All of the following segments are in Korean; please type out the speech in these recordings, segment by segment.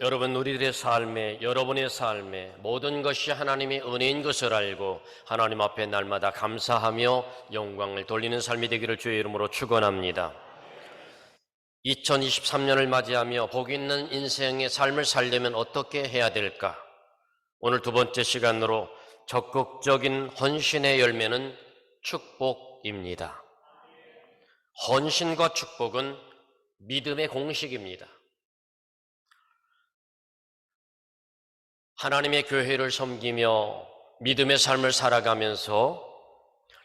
여러분, 우리들의 삶에, 여러분의 삶에 모든 것이 하나님의 은혜인 것을 알고 하나님 앞에 날마다 감사하며 영광을 돌리는 삶이 되기를 주의 이름으로 축원합니다. 2023년을 맞이하며 복 있는 인생의 삶을 살려면 어떻게 해야 될까? 오늘 두 번째 시간으로 적극적인 헌신의 열매는 축복입니다. 헌신과 축복은 믿음의 공식입니다. 하나님의 교회를 섬기며 믿음의 삶을 살아가면서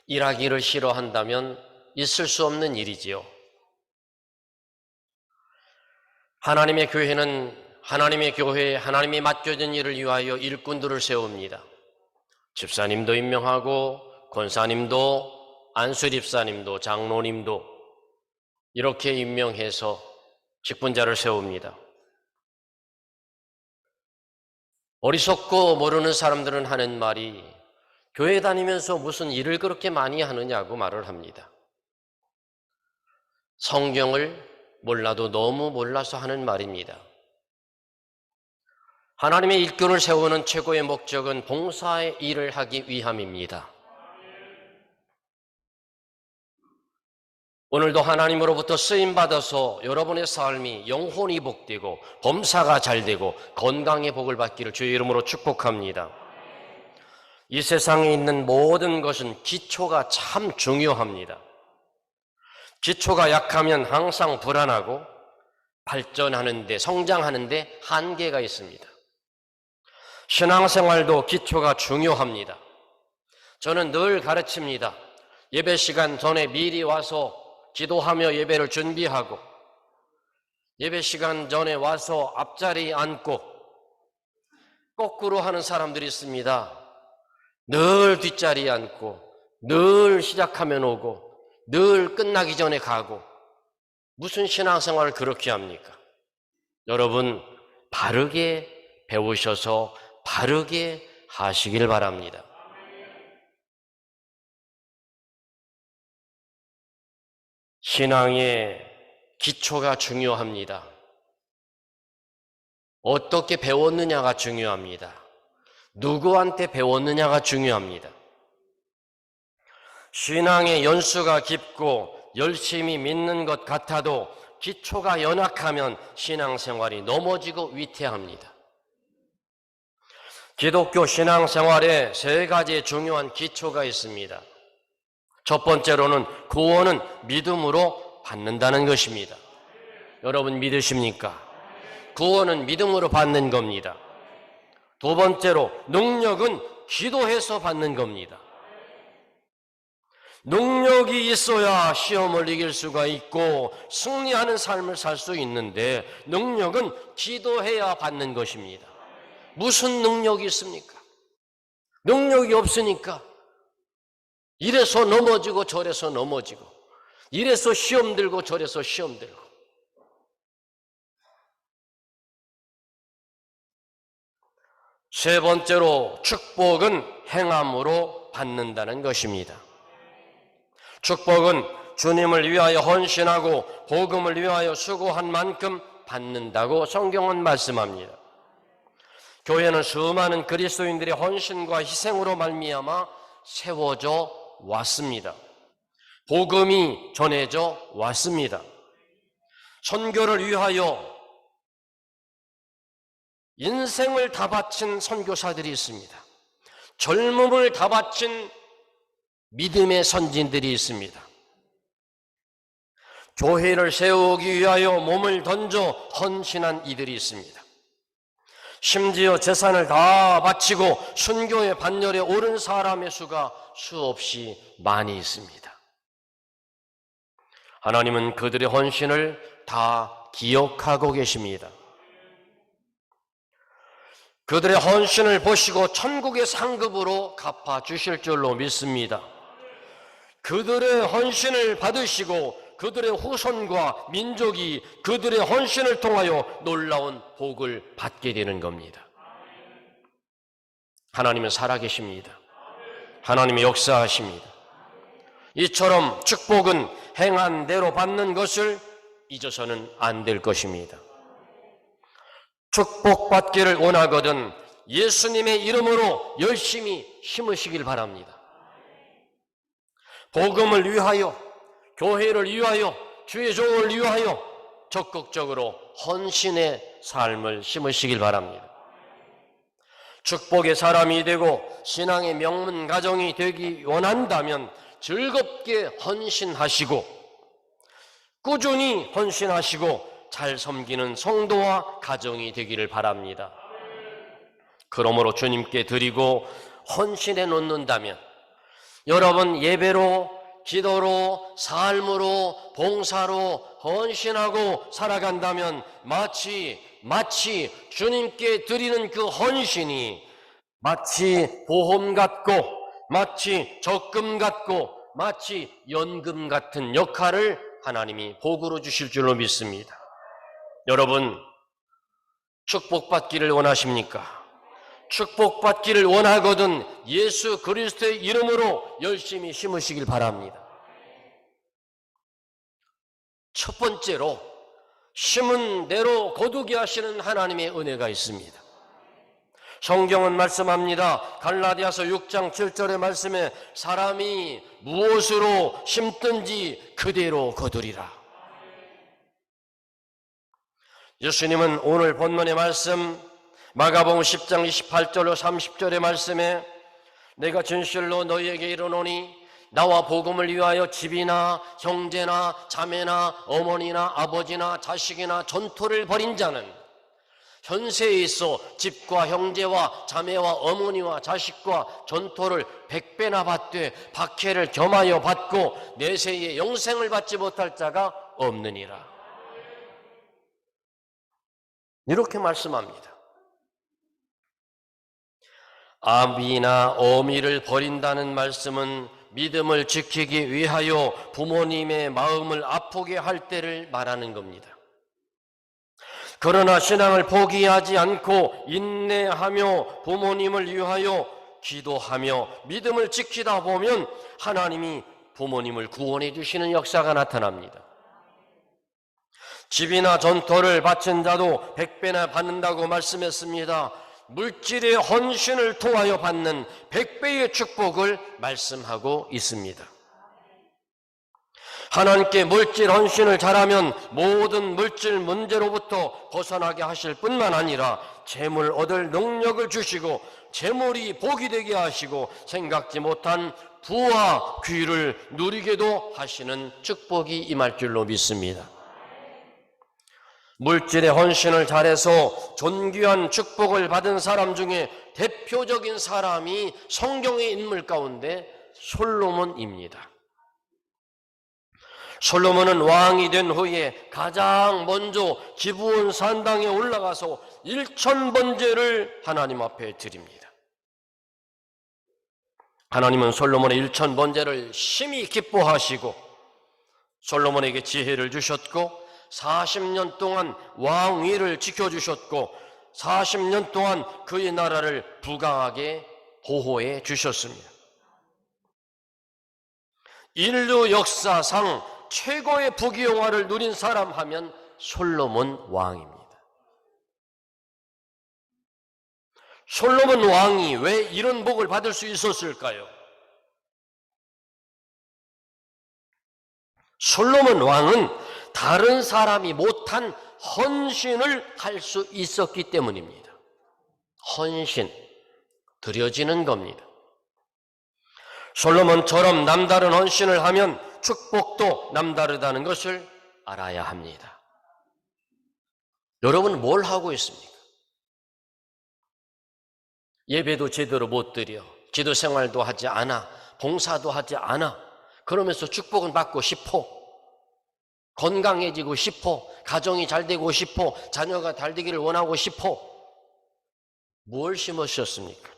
일하기를 싫어한다면 있을 수 없는 일이지요. 하나님의 교회는 하나님의 교회에 하나님이 맡겨진 일을 위하여 일꾼들을 세웁니다. 집사님도 임명하고 권사님도 안수집사님도 장로님도 이렇게 임명해서 직분자를 세웁니다. 어리석고 모르는 사람들은 하는 말이 교회 다니면서 무슨 일을 그렇게 많이 하느냐고 말을 합니다. 성경을 몰라도 너무 몰라서 하는 말입니다. 하나님의 일꾼을 세우는 최고의 목적은 봉사의 일을 하기 위함입니다. 오늘도 하나님으로부터 쓰임받아서 여러분의 삶이 영혼이 복되고 범사가 잘되고 건강의 복을 받기를 주의 이름으로 축복합니다. 이 세상에 있는 모든 것은 기초가 참 중요합니다. 기초가 약하면 항상 불안하고 발전하는데, 성장하는데 한계가 있습니다. 신앙생활도 기초가 중요합니다. 저는 늘 가르칩니다. 예배 시간 전에 미리 와서 기도하며 예배를 준비하고 예배 시간 전에 와서 앞자리에 앉고 거꾸로 하는 사람들이 있습니다. 늘 뒷자리에 앉고 늘 시작하면 오고 늘 끝나기 전에 가고 무슨 신앙생활을 그렇게 합니까? 여러분, 바르게 배우셔서 바르게 하시길 바랍니다. 신앙의 기초가 중요합니다. 어떻게 배웠느냐가 중요합니다. 누구한테 배웠느냐가 중요합니다. 신앙의 연수가 깊고 열심히 믿는 것 같아도 기초가 연약하면 신앙생활이 넘어지고 위태합니다. 기독교 신앙생활에 세 가지의 중요한 기초가 있습니다. 첫 번째로는 구원은 믿음으로 받는다는 것입니다. 여러분 믿으십니까? 구원은 믿음으로 받는 겁니다. 두 번째로 능력은 기도해서 받는 겁니다. 능력이 있어야 시험을 이길 수가 있고 승리하는 삶을 살 수 있는데 능력은 기도해야 받는 것입니다. 무슨 능력이 있습니까? 능력이 없으니까 이래서 넘어지고 저래서 넘어지고 이래서 시험 들고 저래서 시험 들고. 세 번째로 축복은 행함으로 받는다는 것입니다. 축복은 주님을 위하여 헌신하고 복음을 위하여 수고한 만큼 받는다고 성경은 말씀합니다. 교회는 수많은 그리스도인들의 헌신과 희생으로 말미암아 세워져 왔습니다. 복음이 전해져 왔습니다. 선교를 위하여 인생을 다 바친 선교사들이 있습니다. 젊음을 다 바친 믿음의 선진들이 있습니다. 교회를 세우기 위하여 몸을 던져 헌신한 이들이 있습니다. 심지어 재산을 다 바치고 순교의 반열에 오른 사람의 수가 수없이 많이 있습니다. 하나님은 그들의 헌신을 다 기억하고 계십니다. 그들의 헌신을 보시고 천국의 상급으로 갚아주실 줄로 믿습니다. 그들의 헌신을 받으시고 그들의 후손과 민족이 그들의 헌신을 통하여 놀라운 복을 받게 되는 겁니다. 하나님은 살아계십니다. 하나님이 역사하십니다. 이처럼 축복은 행한 대로 받는 것을 잊어서는 안 될 것입니다. 축복받기를 원하거든 예수님의 이름으로 열심히 심으시길 바랍니다. 복음을 위하여, 교회를 위하여, 주의 종을 위하여 적극적으로 헌신의 삶을 심으시길 바랍니다. 축복의 사람이 되고 신앙의 명문 가정이 되기 원한다면 즐겁게 헌신하시고 꾸준히 헌신하시고 잘 섬기는 성도와 가정이 되기를 바랍니다. 그러므로 주님께 드리고 헌신해 놓는다면 여러분 예배로, 기도로, 삶으로, 봉사로 헌신하고 살아간다면 마치 주님께 드리는 그 헌신이 마치 보험 같고 마치 적금 같고 마치 연금 같은 역할을 하나님이 복으로 주실 줄로 믿습니다. 여러분 축복받기를 원하십니까? 축복받기를 원하거든 예수 그리스도의 이름으로 열심히 심으시길 바랍니다. 첫 번째로 심은 대로 거두게 하시는 하나님의 은혜가 있습니다. 성경은 말씀합니다. 갈라디아서 6장 7절의 말씀에 사람이 무엇으로 심든지 그대로 거두리라. 예수님은 오늘 본문의 말씀 마가복음 10장 28절로 30절의 말씀에 내가 진실로 너희에게 이르노니 나와 복음을 위하여 집이나 형제나 자매나 어머니나 아버지나 자식이나 전토를 벌인 자는 현세에 있어 집과 형제와 자매와 어머니와 자식과 전토를 100배나 받되 박해를 겸하여 받고 내세에 영생을 받지 못할 자가 없느니라. 이렇게 말씀합니다. 아비나 어미를 버린다는 말씀은 믿음을 지키기 위하여 부모님의 마음을 아프게 할 때를 말하는 겁니다. 그러나 신앙을 포기하지 않고 인내하며 부모님을 위하여 기도하며 믿음을 지키다 보면 하나님이 부모님을 구원해 주시는 역사가 나타납니다. 집이나 전토를 바친 자도 100배나 받는다고 말씀했습니다. 물질의 헌신을 통하여 받는 100배의 축복을 말씀하고 있습니다. 하나님께 물질 헌신을 잘하면 모든 물질 문제로부터 벗어나게 하실 뿐만 아니라 재물 얻을 능력을 주시고 재물이 복이 되게 하시고 생각지 못한 부와 귀를 누리게도 하시는 축복이 임할 줄로 믿습니다. 물질의 헌신을 잘해서 존귀한 축복을 받은 사람 중에 대표적인 사람이 성경의 인물 가운데 솔로몬입니다. 솔로몬은 왕이 된 후에 가장 먼저 기브온 산당에 올라가서 1000번제를 하나님 앞에 드립니다. 하나님은 솔로몬의 1000번제를 심히 기뻐하시고 솔로몬에게 지혜를 주셨고 40년 동안 왕위를 지켜주셨고 40년 동안 그의 나라를 부강하게 보호해 주셨습니다. 인류 역사상 최고의 부귀영화를 누린 사람 하면 솔로몬 왕입니다. 솔로몬 왕이 왜 이런 복을 받을 수 있었을까요? 솔로몬 왕은 다른 사람이 못한 헌신을 할 수 있었기 때문입니다. 헌신, 드려지는 겁니다. 솔로몬처럼 남다른 헌신을 하면 축복도 남다르다는 것을 알아야 합니다. 여러분 뭘 하고 있습니까? 예배도 제대로 못 드려, 기도 생활도 하지 않아, 봉사도 하지 않아. 그러면서 축복은 받고 싶어. 건강해지고 싶어. 가정이 잘 되고 싶어. 자녀가 잘 되기를 원하고 싶어. 뭘 심으셨습니까?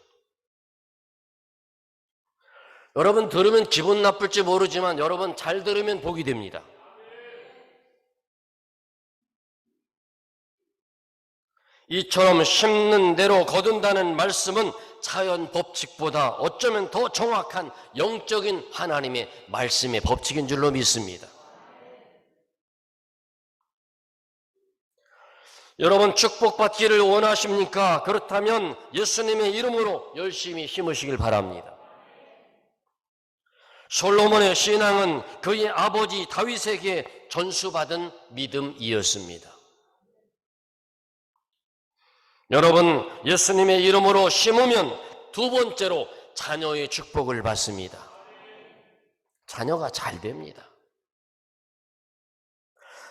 여러분 들으면 기분 나쁠지 모르지만 여러분 잘 들으면 복이 됩니다. 이처럼 심는 대로 거둔다는 말씀은 자연 법칙보다 어쩌면 더 정확한 영적인 하나님의 말씀의 법칙인 줄로 믿습니다. 여러분 축복받기를 원하십니까? 그렇다면 예수님의 이름으로 열심히 심으시길 바랍니다. 솔로몬의 신앙은 그의 아버지 다윗에게 전수받은 믿음이었습니다. 여러분 예수님의 이름으로 심으면 두 번째로 자녀의 축복을 받습니다. 자녀가 잘 됩니다.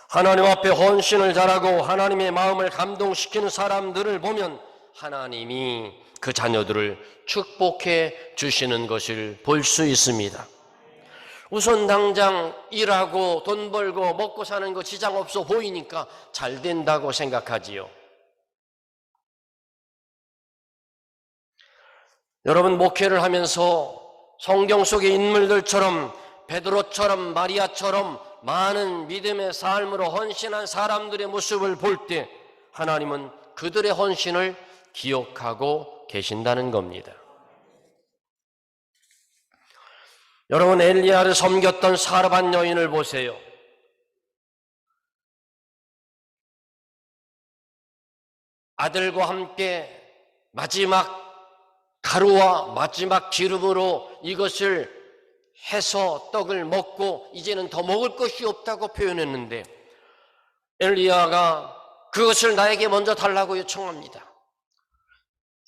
하나님 앞에 헌신을 잘하고 하나님의 마음을 감동시키는 사람들을 보면 하나님이 그 자녀들을 축복해 주시는 것을 볼 수 있습니다. 우선 당장 일하고 돈 벌고 먹고 사는 거 지장 없어 보이니까 잘 된다고 생각하지요. 여러분 목회를 하면서 성경 속의 인물들처럼 베드로처럼 마리아처럼 많은 믿음의 삶으로 헌신한 사람들의 모습을 볼 때 하나님은 그들의 헌신을 기억하고 계신다는 겁니다. 여러분 엘리야를 섬겼던 사르밧 여인을 보세요. 아들과 함께 마지막 가루와 마지막 기름으로 이것을 해서 떡을 먹고 이제는 더 먹을 것이 없다고 표현했는데 엘리야가 그것을 나에게 먼저 달라고 요청합니다.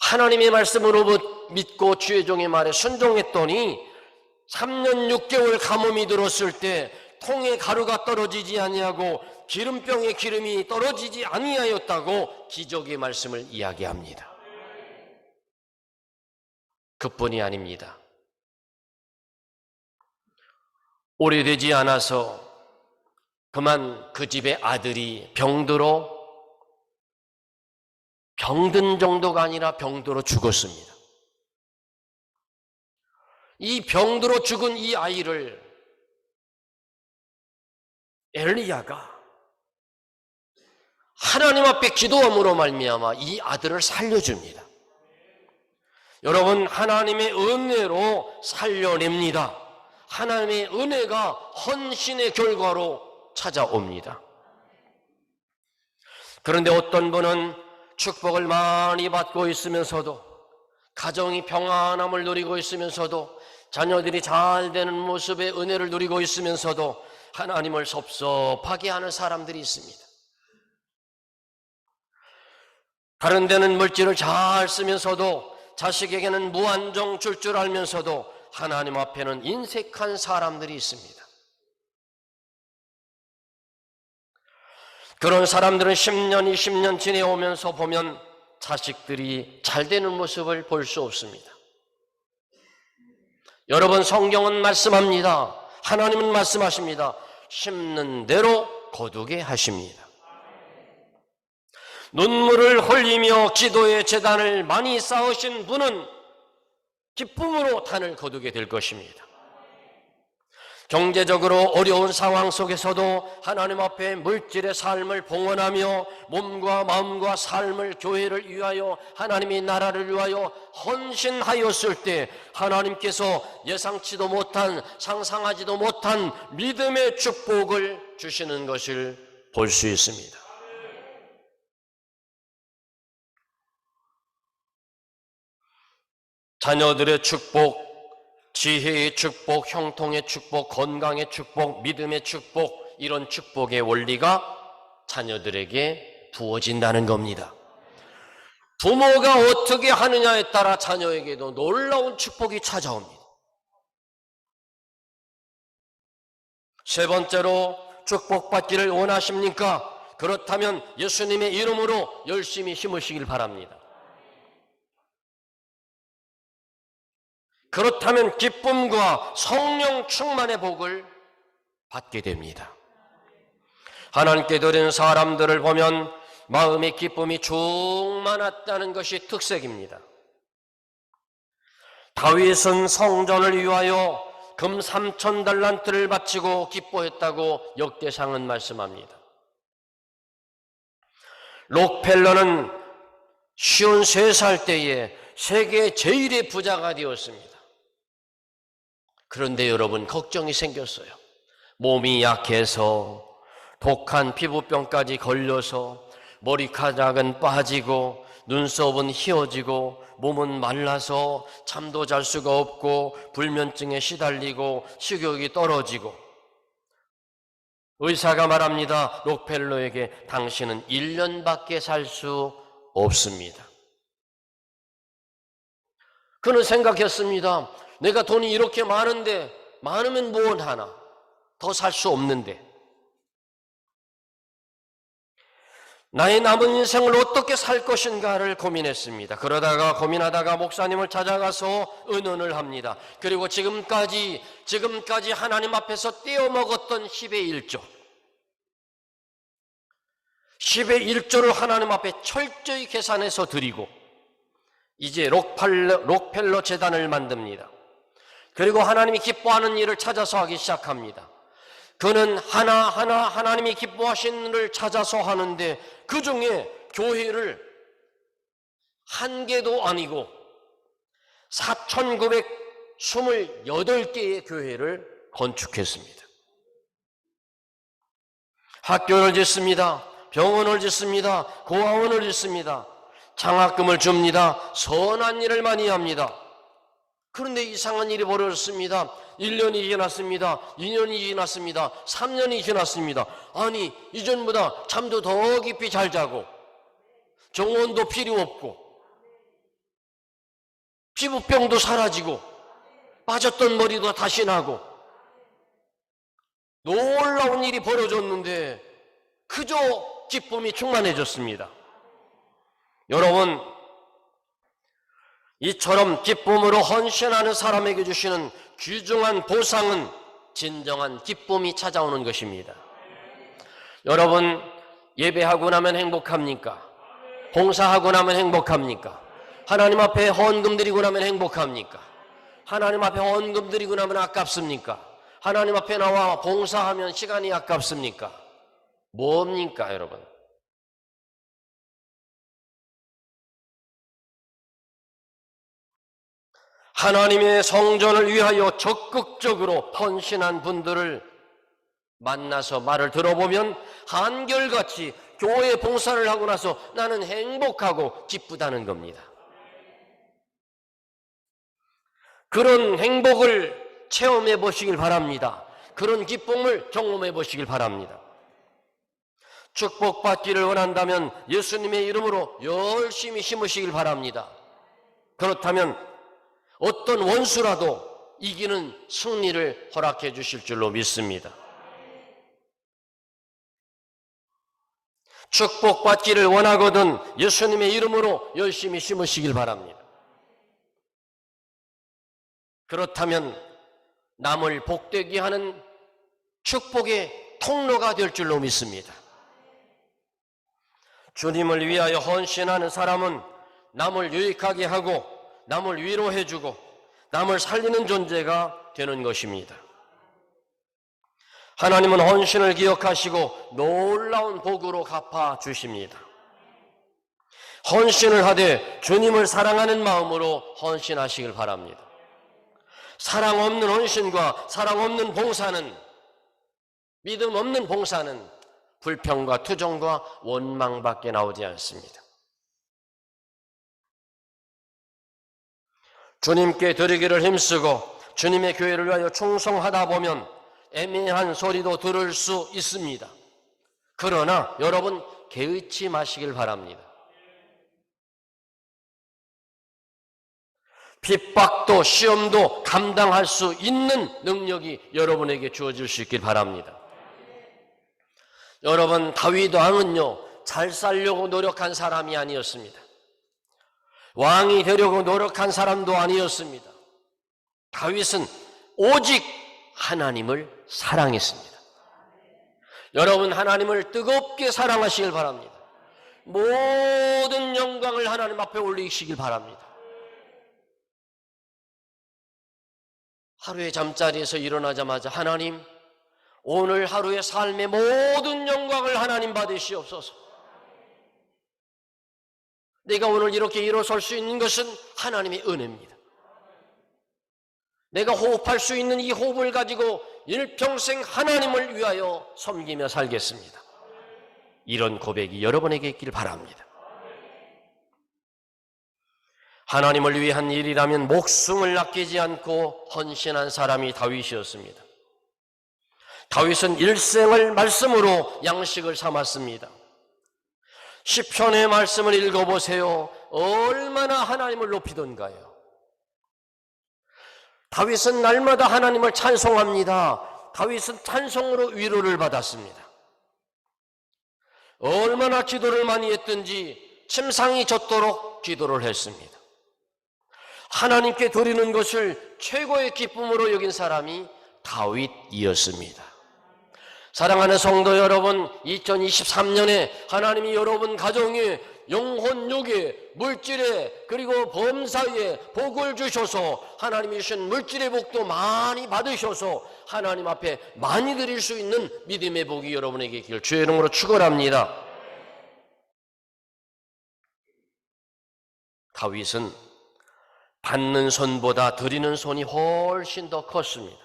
하나님의 말씀으로 믿고 주의 종의 말에 순종했더니 3년 6개월 가뭄이 들었을 때 통에 가루가 떨어지지 아니하고 기름병에 기름이 떨어지지 아니하였다고 기적의 말씀을 이야기합니다. 그뿐이 아닙니다. 오래되지 않아서 그만 그 집의 아들이 병든 정도가 아니라 병들어 죽었습니다. 이 병들어 죽은 이 아이를 엘리야가 하나님 앞에 기도함으로 말미암아 이 아들을 살려줍니다. 여러분 하나님의 은혜로 살려냅니다. 하나님의 은혜가 헌신의 결과로 찾아옵니다. 그런데 어떤 분은 축복을 많이 받고 있으면서도 가정이 평안함을 누리고 있으면서도 자녀들이 잘 되는 모습의 은혜를 누리고 있으면서도 하나님을 섭섭하게 하는 사람들이 있습니다. 다른 데는 물질을 잘 쓰면서도 자식에게는 무한정 줄 줄 알면서도 하나님 앞에는 인색한 사람들이 있습니다. 그런 사람들은 10년, 20년 지내오면서 보면 자식들이 잘 되는 모습을 볼 수 없습니다. 여러분 성경은 말씀합니다. 하나님은 말씀하십니다. 심는 대로 거두게 하십니다. 눈물을 흘리며 기도의 제단을 많이 쌓으신 분은 기쁨으로 단을 거두게 될 것입니다. 경제적으로 어려운 상황 속에서도 하나님 앞에 물질의 삶을 봉헌하며 몸과 마음과 삶을 교회를 위하여 하나님의 나라를 위하여 헌신하였을 때 하나님께서 예상치도 못한 상상하지도 못한 믿음의 축복을 주시는 것을 볼 수 있습니다. 자녀들의 축복, 지혜의 축복, 형통의 축복, 건강의 축복, 믿음의 축복, 이런 축복의 원리가 자녀들에게 부어진다는 겁니다. 부모가 어떻게 하느냐에 따라 자녀에게도 놀라운 축복이 찾아옵니다. 세 번째로 축복받기를 원하십니까? 그렇다면 예수님의 이름으로 열심히 심으시길 바랍니다. 그렇다면 기쁨과 성령 충만의 복을 받게 됩니다. 하나님께 드리는 사람들을 보면 마음의 기쁨이 충만했다는 것이 특색입니다. 다윗은 성전을 위하여 금 3,000달란트를 바치고 기뻐했다고 역대상은 말씀합니다. 록펠러는 53살 때에 세계 제일의 부자가 되었습니다. 그런데 여러분 걱정이 생겼어요. 몸이 약해서 독한 피부병까지 걸려서 머리카락은 빠지고 눈썹은 휘어지고 몸은 말라서 잠도 잘 수가 없고 불면증에 시달리고 식욕이 떨어지고 의사가 말합니다. 록펠러에게 당신은 1년밖에 살 수 없습니다. 그는 생각했습니다. 내가 돈이 이렇게 많은데 많으면 뭘 하나? 더 살 수 없는데 나의 남은 인생을 어떻게 살 것인가를 고민했습니다. 그러다가 고민하다가 목사님을 찾아가서 의논을 합니다. 그리고 지금까지 하나님 앞에서 떼어먹었던 10의 1조 10의 1조를 하나님 앞에 철저히 계산해서 드리고 이제 록펠러 재단을 만듭니다. 그리고 하나님이 기뻐하는 일을 찾아서 하기 시작합니다. 그는 하나하나 하나님이 기뻐하시는 일을 찾아서 하는데 그 중에 교회를 한 개도 아니고 4,928개의 교회를 건축했습니다. 학교를 짓습니다. 병원을 짓습니다. 고아원을 짓습니다. 장학금을 줍니다. 선한 일을 많이 합니다. 그런데 이상한 일이 벌어졌습니다. 1년이 지났습니다. 2년이 지났습니다. 3년이 지났습니다. 아니, 이전보다 잠도 더 깊이 잘 자고 정원도 필요 없고 피부병도 사라지고 빠졌던 머리도 다시 나고 놀라운 일이 벌어졌는데 그저 기쁨이 충만해졌습니다. 여러분, 이처럼 기쁨으로 헌신하는 사람에게 주시는 귀중한 보상은 진정한 기쁨이 찾아오는 것입니다. 여러분, 예배하고 나면 행복합니까? 봉사하고 나면 행복합니까? 하나님 앞에 헌금 드리고 나면 행복합니까? 하나님 앞에 헌금 드리고 나면 아깝습니까? 하나님 앞에 나와 봉사하면 시간이 아깝습니까? 뭡니까, 여러분? 하나님의 성전을 위하여 적극적으로 헌신한 분들을 만나서 말을 들어보면 한결같이 교회 봉사를 하고 나서 나는 행복하고 기쁘다는 겁니다. 그런 행복을 체험해 보시길 바랍니다. 그런 기쁨을 경험해 보시길 바랍니다. 축복받기를 원한다면 예수님의 이름으로 열심히 심으시길 바랍니다. 그렇다면 어떤 원수라도 이기는 승리를 허락해 주실 줄로 믿습니다. 축복받기를 원하거든 예수님의 이름으로 열심히 심으시길 바랍니다. 그렇다면 남을 복되게 하는 축복의 통로가 될 줄로 믿습니다. 주님을 위하여 헌신하는 사람은 남을 유익하게 하고 남을 위로해주고 남을 살리는 존재가 되는 것입니다. 하나님은 헌신을 기억하시고 놀라운 복으로 갚아주십니다. 헌신을 하되 주님을 사랑하는 마음으로 헌신하시길 바랍니다. 사랑 없는 헌신과 사랑 없는 봉사는, 믿음 없는 봉사는 불평과 투정과 원망밖에 나오지 않습니다. 주님께 드리기를 힘쓰고 주님의 교회를 위하여 충성하다 보면 애매한 소리도 들을 수 있습니다. 그러나 여러분 개의치 마시길 바랍니다. 핍박도 시험도 감당할 수 있는 능력이 여러분에게 주어질 수 있길 바랍니다. 여러분, 다윗 왕은요, 잘 살려고 노력한 사람이 아니었습니다. 왕이 되려고 노력한 사람도 아니었습니다. 다윗은 오직 하나님을 사랑했습니다. 여러분, 하나님을 뜨겁게 사랑하시길 바랍니다. 모든 영광을 하나님 앞에 올리시길 바랍니다. 하루에 잠자리에서 일어나자마자 하나님, 오늘 하루의 삶의 모든 영광을 하나님 받으시옵소서. 내가 오늘 이렇게 일어설 수 있는 것은 하나님의 은혜입니다. 내가 호흡할 수 있는 이 호흡을 가지고 일평생 하나님을 위하여 섬기며 살겠습니다. 이런 고백이 여러분에게 있길 바랍니다. 하나님을 위한 일이라면 목숨을 아끼지 않고 헌신한 사람이 다윗이었습니다. 다윗은 일생을 말씀으로 양식을 삼았습니다. 시편의 말씀을 읽어보세요. 얼마나 하나님을 높이던가요. 다윗은 날마다 하나님을 찬송합니다. 다윗은 찬송으로 위로를 받았습니다. 얼마나 기도를 많이 했든지 침상이 젖도록 기도를 했습니다. 하나님께 드리는 것을 최고의 기쁨으로 여긴 사람이 다윗이었습니다. 사랑하는 성도 여러분, 2023년에 하나님이 여러분 가정에 영혼육에 물질에 그리고 범사에 복을 주셔서 하나님이 주신 물질의 복도 많이 받으셔서 하나님 앞에 많이 드릴 수 있는 믿음의 복이 여러분에게 있기를 주의 이름으로 축원합니다. 다윗은 받는 손보다 드리는 손이 훨씬 더 컸습니다.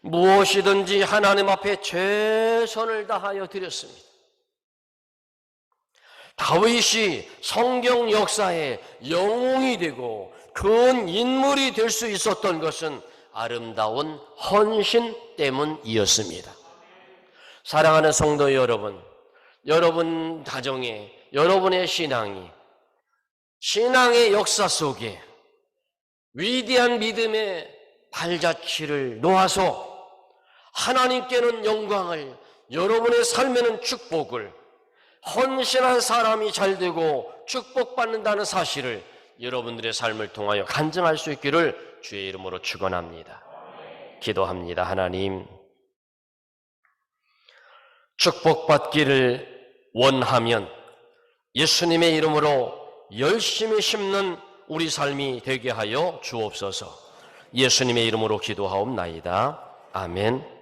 무엇이든지 하나님 앞에 최선을 다하여 드렸습니다. 다윗이 성경 역사의 영웅이 되고 큰 인물이 될 수 있었던 것은 아름다운 헌신 때문이었습니다. 사랑하는 성도 여러분, 여러분 가정에 여러분의 신앙의 역사 속에 위대한 믿음의 발자취를 놓아서 하나님께는 영광을, 여러분의 삶에는 축복을, 헌신한 사람이 잘되고 축복받는다는 사실을 여러분들의 삶을 통하여 간증할 수 있기를 주의 이름으로 축원합니다. 기도합니다. 하나님, 축복받기를 원하면 예수님의 이름으로 열심히 심는 우리 삶이 되게 하여 주옵소서. 예수님의 이름으로 기도하옵나이다. 아멘.